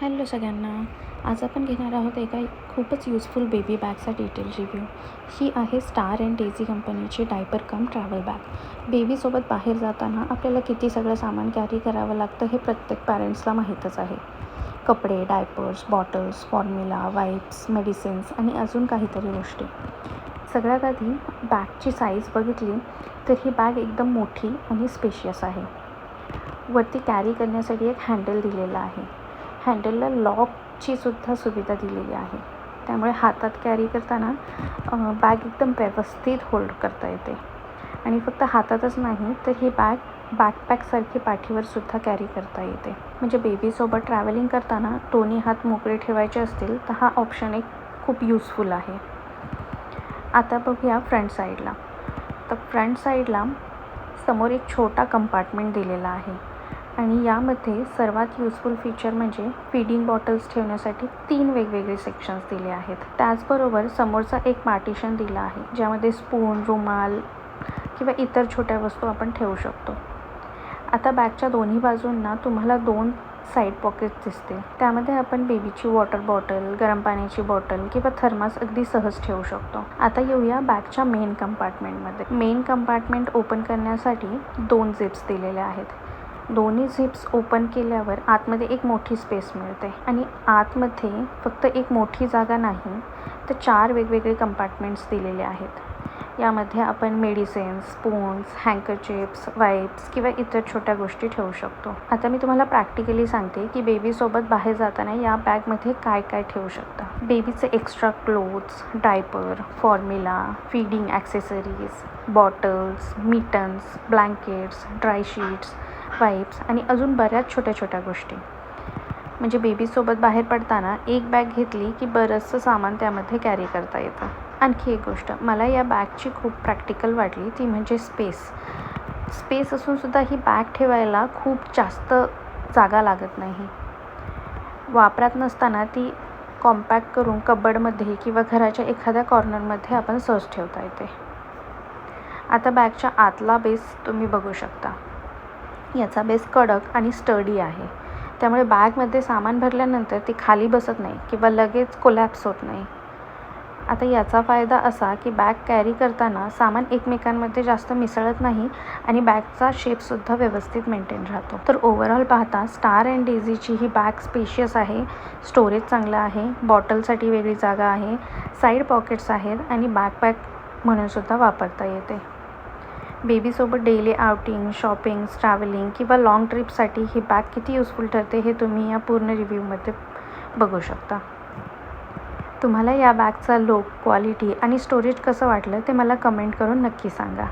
Hello सगळ्यांना. आज आपण घेणार आहोत एका खूपच यूजफुल बेबी बॅगचा डिटेल रिव्ह्यू. ही आहे स्टार अँड डेझी कंपनीची डायपर कम ट्रॅव्हल बॅग. बेबीसोबत बाहेर जाताना आपल्याला किती सगळं सामान कॅरी करावं लागतं हे प्रत्येक पॅरेंट्सला माहीतच आहे. कपडे, diapers, bottles, formula, wipes, medicines आणि अजून काहीतरी गोष्टी. सगळ्यात आधी बॅगची साईज बघितली तर ही बॅग एकदम मोठी आणि स्पेशियस आहे. वरती कॅरी करण्यासाठी एक हँडल दिलेला आहे. हँडलला लॉकची सुद्धा सुविधा दिलेली आहे, त्यामुळे हातात कॅरी करताना बॅग एकदम व्यवस्थित होल्ड करता येते. आणि फक्त हातातच नाही तर ही बॅग बॅकपॅकसारखी पाठीवरसुद्धा कॅरी करता येते. म्हणजे बेबीसोबत ट्रॅव्हलिंग करताना दोन्ही हात मोकळे ठेवायचे असतील तर हा ऑप्शन एक खूप यूजफुल आहे. आता बघूया फ्रंट साईडला. तर फ्रंट साईडला समोर एक छोटा कंपार्टमेंट दिलेला आहे आणि यामध्ये सर्वात यूजफुल फीचर म्हणजे फीडिंग बॉटल्स ठेवण्यासाठी 3 वेगवेगळे सेक्शन्स दिले आहेत. त्याचबरोबर समोरचा एक पार्टिशन दिला आहे ज्यामध्ये स्पून, रुमाल किंवा इतर छोट्या वस्तू आपण ठेवू शकतो. आता बॅगच्या दोन्ही बाजूंना तुम्हाला 2 साईड पॉकेट्स दिसतील. त्यामध्ये आपण बेबीची वॉटर बॉटल, गरम पाण्याची बॉटल किंवा थर्मास अगदी सहज ठेवू शकतो. आता येऊया बॅगच्या मेन कंपार्टमेंटमध्ये. मेन कंपार्टमेंट ओपन करण्यासाठी 2 झिप्स दिलेल्या आहेत. दोन्ही झिप्स ओपन केल्यावर आतमध्ये एक मोठी स्पेस मिळते आणि आतमध्ये फक्त एक मोठी जागा नाही तर 4 वेगवेगळे कंपार्टमेंट्स दिलेले आहेत. यामध्ये आपण मेडिसिन्स, स्पून्स, हँकरचिप्स, वाईप्स किंवा इतर छोट्या गोष्टी ठेवू शकतो. आता मी तुम्हाला प्रॅक्टिकली सांगते की बेबीसोबत बाहेर जाताना या बॅगमध्ये काय काय ठेवू शकता. बेबीचे extra clothes, diaper, formula, feeding accessories, bottles, mittens, blankets, dry sheets, wipes आणि अजून बऱ्याच छोट्या छोट्या गोष्टी. म्हणजे बेबीसोबत बाहेर पडताना एक बॅग घेतली की बरंचसं सामान त्यामध्ये कॅरी करता येतं. आणखी एक गोष्ट मला या बॅगची खूप प्रॅक्टिकल वाटली ती म्हणजे स्पेस असूनसुद्धा ही बॅग ठेवायला खूप जास्त जागा लागत नाही. वापरात नसताना ती कॉम्पॅक्ट करून कबर्डमध्ये किंवा घराच्या एखाद्या कॉर्नरमध्ये आपण सहज ठेवता येते. आता बॅगच्या आतला बेस तुम्ही बघू शकता. याचा बेस कडक आणि स्टडी आहे, त्यामुळे बॅगमध्ये सामान भरल्यानंतर ती खाली बसत नाही किंवा लगेच कोलॅप्स होत नाही. आता याचा फायदा असा की बॅग कॅरी करताना सामान एकमेकांमध्ये जास्त मिसळत नाही आणि बॅगचा शेपसुद्धा व्यवस्थित मेंटेन राहतो. तर ओव्हरऑल पाहता स्टार अँड डेझीची ही बॅग स्पेशियस आहे, स्टोरेज चांगलं आहे, बॉटलसाठी वेगळी जागा आहे, साईड पॉकेट्स आहेत आणि बॅकपॅक म्हणूनसुद्धा वापरता येते. बेबीसोबत डेली आउटिंग, शॉपिंग, ट्रॅव्हलिंग किंवा लाँग ट्रिपसाठी ही बॅग किती यूजफुल ठरते हे तुम्ही या पूर्ण रिव्ह्यूमध्ये बघू शकता. तुम्हाला या बॅगचा लुक, क्वालिटी आणि स्टोरेज कसं वाटलं ते मला कमेंट करून नक्की सांगा.